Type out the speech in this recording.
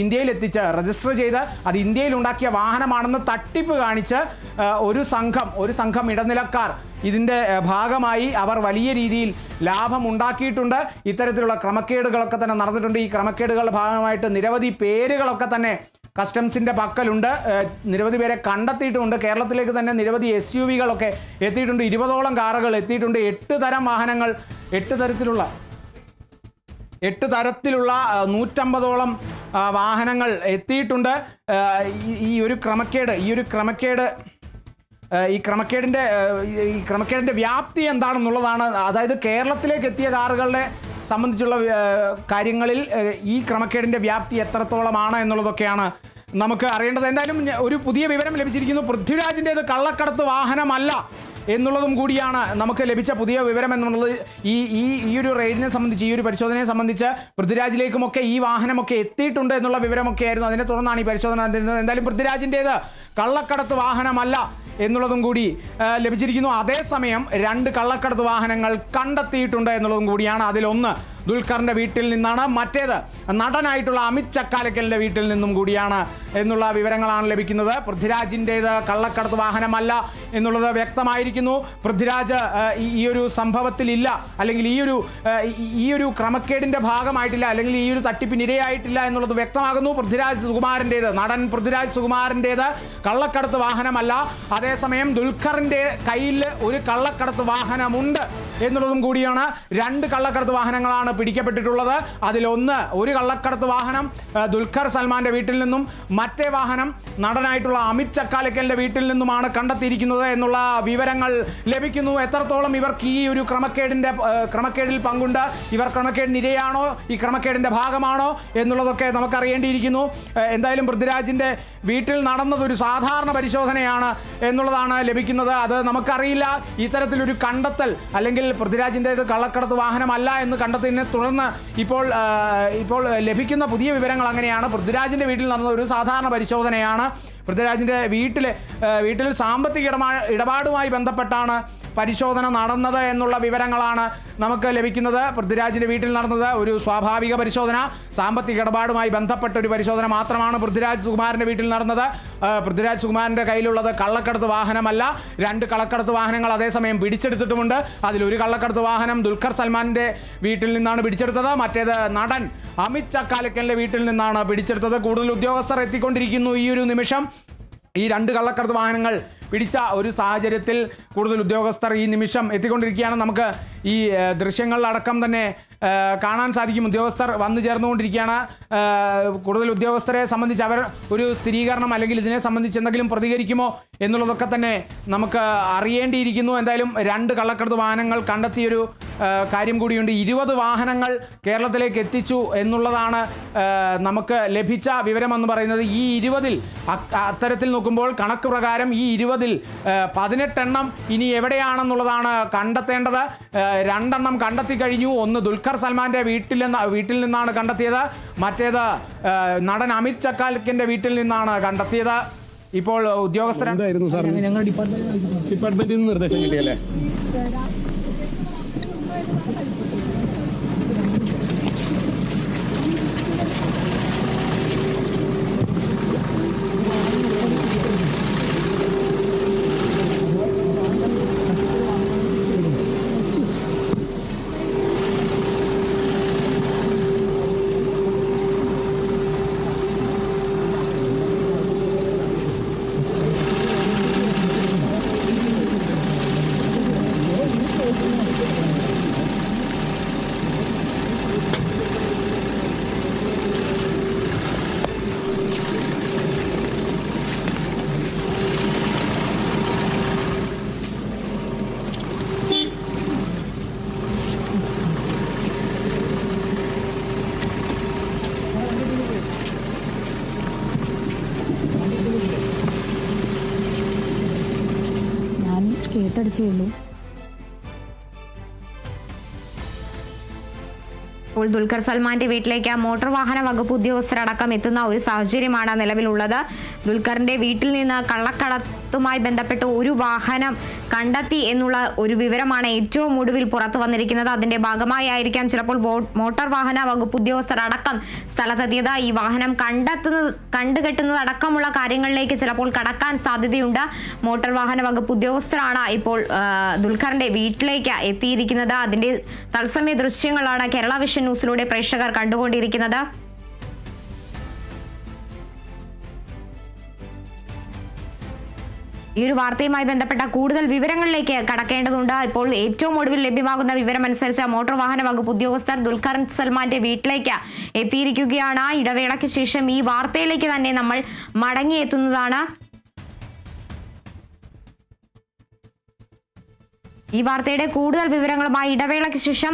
ഇന്ത്യയിൽ എത്തിച്ച് രജിസ്റ്റർ ചെയ്ത് അത് ഇന്ത്യയിൽ ഉണ്ടാക്കിയ വാഹനമാണെന്ന് തട്ടിപ്പ് കാണിച്ച് ഒരു സംഘം ഇടനിലക്കാർ ഇതിൻ്റെ ഭാഗമായി അവർ വലിയ രീതിയിൽ ലാഭം ഉണ്ടാക്കിയിട്ടുണ്ട്. ഇത്തരത്തിലുള്ള ക്രമക്കേടുകളൊക്കെ തന്നെ നടന്നിട്ടുണ്ട്. ഈ ക്രമക്കേടുകളുടെ ഭാഗമായിട്ട് നിരവധി പേരുകളൊക്കെ തന്നെ കസ്റ്റംസിൻ്റെ പക്കലുണ്ട്. നിരവധി പേരെ കണ്ടെത്തിയിട്ടുമുണ്ട്. കേരളത്തിലേക്ക് തന്നെ നിരവധി SUVകളൊക്കെ എത്തിയിട്ടുണ്ട്. 20ഓളം കാറുകൾ എത്തിയിട്ടുണ്ട്. 8 തരം വാഹനങ്ങൾ 8 തരത്തിലുള്ള 150ഓളം വാഹനങ്ങൾ എത്തിയിട്ടുണ്ട്. ഈ ക്രമക്കേടിൻ്റെ വ്യാപ്തി എന്താണെന്നുള്ളതാണ്. അതായത് കേരളത്തിലേക്ക് എത്തിയ കാറുകളുടെ സംബന്ധിച്ചുള്ള കാര്യങ്ങളിൽ ഈ ക്രമക്കേടിൻ്റെ വ്യാപ്തി എത്രത്തോളമാണ് എന്നുള്ളതൊക്കെയാണ് നമുക്ക് അറിയേണ്ടത്. എന്തായാലും ഒരു പുതിയ വിവരം ലഭിച്ചിരിക്കുന്നു. പൃഥ്വിരാജിൻ്റേത് കള്ളക്കടത്ത് വാഹനമല്ല എന്നുള്ളതും കൂടിയാണ് നമുക്ക് ലഭിച്ച പുതിയ വിവരം എന്നുള്ളത്. ഈ ഒരു റെയ്ഡിനെ സംബന്ധിച്ച്, ഈ ഒരു പരിശോധനയെ സംബന്ധിച്ച് പൃഥ്വിരാജിലേക്കുമൊക്കെ ഈ വാഹനമൊക്കെ എത്തിയിട്ടുണ്ട് എന്നുള്ള വിവരമൊക്കെ ആയിരുന്നു. അതിനെ തുടർന്നാണ് ഈ പരിശോധന നടത്തുന്നത്. എന്തായാലും പൃഥ്വിരാജിൻ്റേത് കള്ളക്കടത്ത് വാഹനമല്ല എന്നുള്ളതും കൂടി ലഭിച്ചിരിക്കുന്നു. അതേസമയം 2 കള്ളക്കടത്ത് വാഹനങ്ങൾ കണ്ടെത്തിയിട്ടുണ്ട് എന്നുള്ളതും കൂടിയാണ്. അതിലൊന്ന് ദുൽഖറിൻ്റെ വീട്ടിൽ നിന്നാണ്, മറ്റേത് നടനായിട്ടുള്ള അമിത് ചക്കാലക്കലിൻ്റെ വീട്ടിൽ നിന്നും കൂടിയാണ് എന്നുള്ള വിവരങ്ങളാണ് ലഭിക്കുന്നത്. പൃഥ്വിരാജിൻ്റേത് കള്ളക്കടത്ത് വാഹനമല്ല എന്നുള്ളത് വ്യക്തമായിരിക്കുന്നു. പൃഥ്വിരാജ് ഈ ഒരു സംഭവത്തിലില്ല, അല്ലെങ്കിൽ ഈ ഒരു ക്രമക്കേടിൻ്റെ ഭാഗമായിട്ടില്ല, അല്ലെങ്കിൽ ഈ ഒരു തട്ടിപ്പിനിരയായിട്ടില്ല എന്നുള്ളത് വ്യക്തമാകുന്നു. നടൻ പൃഥ്വിരാജ് സുകുമാരൻ്റേത് കള്ളക്കടത്ത് വാഹനമല്ല. അതേസമയം ദുൽഖറിൻ്റെ കയ്യിൽ ഒരു കള്ളക്കടത്ത് വാഹനമുണ്ട് എന്നുള്ളതും കൂടിയാണ്. 2 കള്ളക്കടത്ത് വാഹനങ്ങളാണ് പിടിക്കപ്പെട്ടിട്ടുള്ളത്. ഒരു കള്ളക്കടത്ത് വാഹനം ദുൽഖർ സൽമാൻ്റെ വീട്ടിൽ നിന്നും, മറ്റേ വാഹനം നടനായിട്ടുള്ള അമിത് ചക്കാലക്കലിൻ്റെ വീട്ടിൽ നിന്നുമാണ് കണ്ടെത്തിയിരിക്കുന്നത് എന്നുള്ള വിവരങ്ങൾ ലഭിക്കുന്നു. എത്രത്തോളം ഇവർക്ക് ഈ ഒരു ക്രമക്കേടിൽ പങ്കുണ്ട്, ഇവർ ക്രമക്കേടിനിരയാണോ, ഈ ക്രമക്കേടിൻ്റെ ഭാഗമാണോ എന്നുള്ളതൊക്കെ നമുക്കറിയേണ്ടിയിരിക്കുന്നു. എന്തായാലും പൃഥ്വിരാജിൻ്റെ വീട്ടിൽ നടന്നത് ഒരു സാധാരണ പരിശോധനയാണ് എന്നുള്ളതാണ് ലഭിക്കുന്നത്. അത് നമുക്കറിയില്ല. ഇത്തരത്തിലൊരു കണ്ടെത്തൽ, അല്ലെങ്കിൽ പൃഥ്വിരാജിൻ്റേത് കള്ളക്കടത്ത് വാഹനമല്ല എന്ന് കണ്ടെത്തിയതിനെ തുടർന്ന് ഇപ്പോൾ ലഭിക്കുന്ന പുതിയ വിവരങ്ങൾ അങ്ങനെയാണ്. പൃഥ്വിരാജിൻ്റെ വീട്ടിൽ നടന്ന ഒരു സാധാരണ പരിശോധനയാണ്. പൃഥ്വിരാജിൻ്റെ വീട്ടിൽ സാമ്പത്തിക ഇടപാടുമായി ബന്ധപ്പെട്ടാണ് പരിശോധന നടന്നത് എന്നുള്ള വിവരങ്ങളാണ് നമുക്ക് ലഭിക്കുന്നത്. പൃഥ്വിരാജിൻ്റെ വീട്ടിൽ നടന്നത് ഒരു സ്വാഭാവിക പരിശോധന, സാമ്പത്തിക ഇടപാടുമായി ബന്ധപ്പെട്ട ഒരു പരിശോധന മാത്രമാണ് പൃഥ്വിരാജ് സുകുമാരൻ്റെ വീട്ടിൽ നടന്നത്. പൃഥ്വിരാജ് സുകുമാരൻ്റെ കയ്യിലുള്ളത് കള്ളക്കടത്ത് വാഹനമല്ല. 2 കള്ളക്കടത്ത് വാഹനങ്ങൾ അതേസമയം പിടിച്ചെടുത്തിട്ടുമുണ്ട്. അതിലൊരു കള്ളക്കടത്ത് വാഹനം ദുൽഖർ സൽമാൻ്റെ വീട്ടിൽ നിന്നാണ് പിടിച്ചെടുത്തത്, മറ്റേത് നടൻ അമിത് ചക്കാലക്കലിൻ്റെ വീട്ടിൽ നിന്നാണ് പിടിച്ചെടുത്തത്. കൂടുതൽ ഉദ്യോഗസ്ഥർ എത്തിക്കൊണ്ടിരിക്കുന്നു. ഈ ഒരു നിമിഷം ഈ 2 കള്ളക്കടത്ത് വാഹനങ്ങൾ പിടിച്ച ഒരു സാഹചര്യത്തിൽ കൂടുതൽ ഉദ്യോഗസ്ഥർ ഈ നിമിഷം എത്തിക്കൊണ്ടിരിക്കുകയാണ്. നമുക്ക് ഈ ദൃശ്യങ്ങളിലടക്കം തന്നെ കാണാൻ സാധിക്കും. ഉദ്യോഗസ്ഥർ വന്നു ചേർന്നുകൊണ്ടിരിക്കുകയാണ്. കൂടുതൽ ഉദ്യോഗസ്ഥരെ സംബന്ധിച്ച് അവർ ഒരു സ്ഥിരീകരണം, അല്ലെങ്കിൽ ഇതിനെ സംബന്ധിച്ച് എന്തെങ്കിലും പ്രതികരിക്കുമോ എന്നുള്ളതൊക്കെ തന്നെ നമുക്ക് അറിയേണ്ടിയിരിക്കുന്നു. എന്തായാലും 2 കള്ളക്കടത്ത് വാഹനങ്ങൾ കണ്ടെത്തിയൊരു കാര്യം കൂടിയുണ്ട്. 20 വാഹനങ്ങൾ കേരളത്തിലേക്ക് എത്തിച്ചു എന്നുള്ളതാണ് നമുക്ക് ലഭിച്ച വിവരമെന്ന് പറയുന്നത്. ഈ 20-ൽ അത്തരത്തിൽ നോക്കുമ്പോൾ കണക്ക് പ്രകാരം ഈ 20-ൽ 18 എണ്ണം ഇനി എവിടെയാണെന്നുള്ളതാണ് കണ്ടെത്തേണ്ടത്. 2 എണ്ണം കണ്ടെത്തി കഴിഞ്ഞു. ഒന്ന് ദുൽഖർ സൽമാൻ്റെ വീട്ടിൽ നിന്നാണ് കണ്ടെത്തിയത്, മറ്റേത് നടൻ അമിത് ചക്കാലക്കലിൻ്റെ വീട്ടിൽ നിന്നാണ് കണ്ടെത്തിയത്. ഇപ്പോൾ ഉദ്യോഗസ്ഥർ ഞങ്ങൾ ഡിപ്പാർട്ട്മെന്റിൽ നിന്ന് നിർദ്ദേശം കിട്ടിയല്ലേ? കേട്ടടിച്ചേ ഉള്ളൂ. ഇപ്പോൾ ദുൽഖർ സൽമാന്റെ വീട്ടിലേക്ക് മോട്ടോർ വാഹന വകുപ്പ് ഉദ്യോഗസ്ഥരടക്കം എത്തുന്ന ഒരു സാഹചര്യമാണ് നിലവിലുള്ളത്. ദുൽഖറിന്റെ വീട്ടിൽ നിന്ന് കള്ളക്കടത്തുമായി ബന്ധപ്പെട്ട് ഒരു വാഹനം കണ്ടെത്തി എന്നുള്ള ഒരു വിവരമാണ് ഏറ്റവും ഒടുവിൽ പുറത്തു വന്നിരിക്കുന്നത്. അതിന്റെ ഭാഗമായി ആയിരിക്കാം ചിലപ്പോൾ മോട്ടോർ വാഹന വകുപ്പ് ഉദ്യോഗസ്ഥരടക്കം സ്ഥലത്തെത്തിയത്. ഈ വാഹനം കണ്ടുകെട്ടുന്നത് അടക്കമുള്ള കാര്യങ്ങളിലേക്ക് ചിലപ്പോൾ കടക്കാൻ സാധ്യതയുണ്ട്. മോട്ടോർ വാഹന വകുപ്പ് ഉദ്യോഗസ്ഥരാണ് ഇപ്പോൾ ദുൽഖറിന്റെ വീട്ടിലേക്ക് എത്തിയിരിക്കുന്നത്. അതിന്റെ തത്സമയ ദൃശ്യങ്ങളാണ് കേരള വിഷൻ ന്യൂസിലൂടെ പ്രേക്ഷകർ കണ്ടുകൊണ്ടിരിക്കുന്നത്. ഈ ഒരു വാർത്തയുമായി ബന്ധപ്പെട്ട കൂടുതൽ വിവരങ്ങളിലേക്ക് കടക്കേണ്ടതുണ്ട്. ഇപ്പോൾ ഏറ്റവും ഒടുവിൽ ലഭ്യമാകുന്ന വിവരമനുസരിച്ച് മോട്ടോർ വാഹന വകുപ്പ് ഉദ്യോഗസ്ഥർ ദുൽഖർ സൽമാന്റെ വീട്ടിലേക്ക് എത്തിയിരിക്കുകയാണ്. ഇടവേളയ്ക്ക് ശേഷം ഈ വാർത്തയിലേക്ക് തന്നെ നമ്മൾ മടങ്ങിയെത്തുന്നതാണ്. ഈ വാർത്തയുടെ കൂടുതൽ വിവരങ്ങളുമായി ഇടവേളയ്ക്ക് ശേഷം